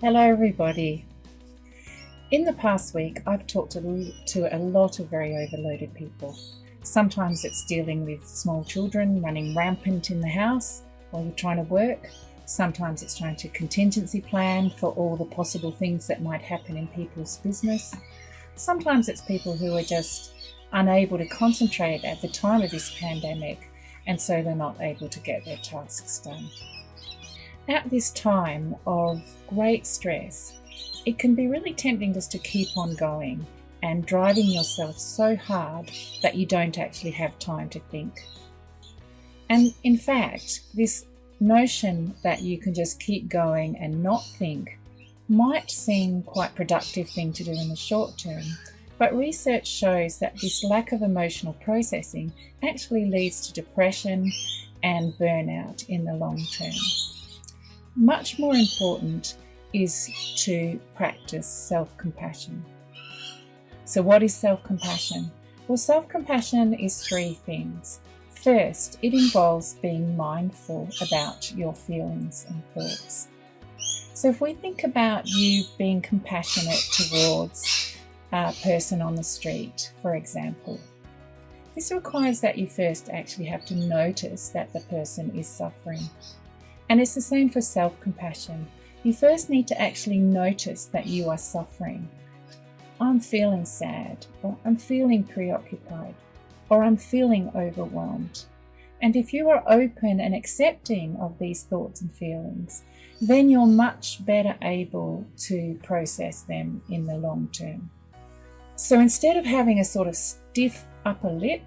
Hello everybody. In the past week I've talked to a lot of very overloaded people. Sometimes it's dealing with small children running rampant in the house while you're trying to work. Sometimes it's trying to contingency plan for all the possible things that might happen in people's business. Sometimes it's people who are just unable to concentrate at the time of this pandemic, and so they're not able to get their tasks done. At this time of great stress, it can be really tempting just to keep on going and driving yourself so hard that you don't actually have time to think. And in fact, this notion that you can just keep going and not think might seem quite a productive thing to do in the short term, but research shows that this lack of emotional processing actually leads to depression and burnout in the long term. Much more important is to practice self-compassion. So what is self-compassion? Well, self-compassion is three things. First, it involves being mindful about your feelings and thoughts. So if we think about you being compassionate towards a person on the street, for example, this requires that you first actually have to notice that the person is suffering. And it's the same for self-compassion. You first need to actually notice that you are suffering. I'm feeling sad, or I'm feeling preoccupied, or I'm feeling overwhelmed. And if you are open and accepting of these thoughts and feelings, then you're much better able to process them in the long term. So instead of having a sort of stiff upper lip,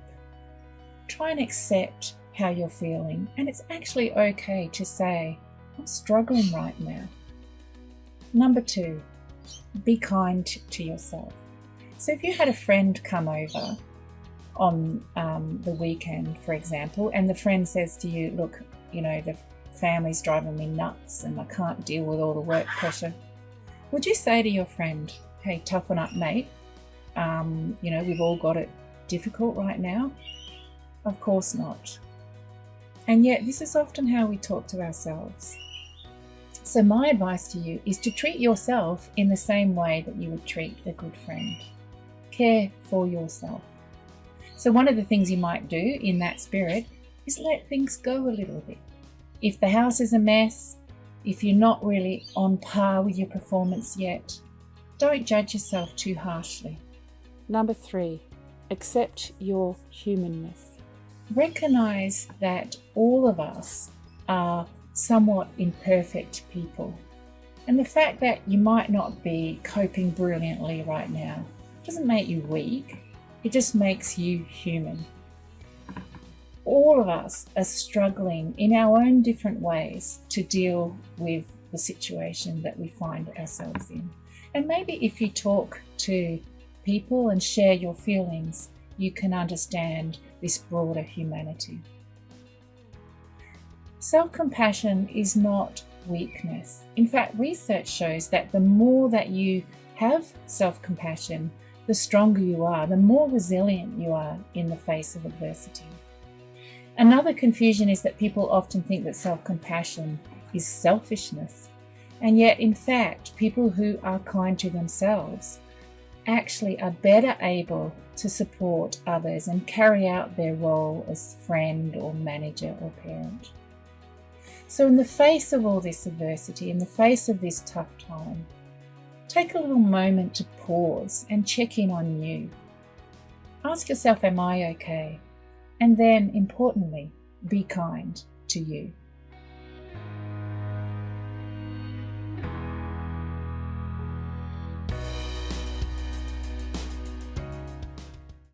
try and accept how you're feeling, and it's actually okay to say, I'm struggling right now. Number 2, be kind to yourself. So if you had a friend come over on the weekend, for example, and the friend says to you, look, the family's driving me nuts and I can't deal with all the work pressure, would you say to your friend, hey, toughen up, mate, we've all got it difficult right now? Of course not. And yet this is often how we talk to ourselves. So my advice to you is to treat yourself in the same way that you would treat a good friend. Care for yourself. So one of the things you might do in that spirit is let things go a little bit. If the house is a mess, if you're not really on par with your performance yet, don't judge yourself too harshly. Number 3, accept your humanness. Recognize that all of us are somewhat imperfect people. And the fact that you might not be coping brilliantly right now doesn't make you weak. It just makes you human. All of us are struggling in our own different ways to deal with the situation that we find ourselves in. And maybe if you talk to people and share your feelings, you can understand this broader humanity. Self-compassion is not weakness. In fact, research shows that the more that you have self-compassion, the stronger you are, the more resilient you are in the face of adversity. Another confusion is that people often think that self-compassion is selfishness. And yet, in fact, people who are kind to themselves actually are better able to support others and carry out their role as friend or manager or parent. So in the face of all this adversity, in the face of this tough time, take a little moment to pause and check in on you. Ask yourself, am I okay? And then, importantly, be kind to you.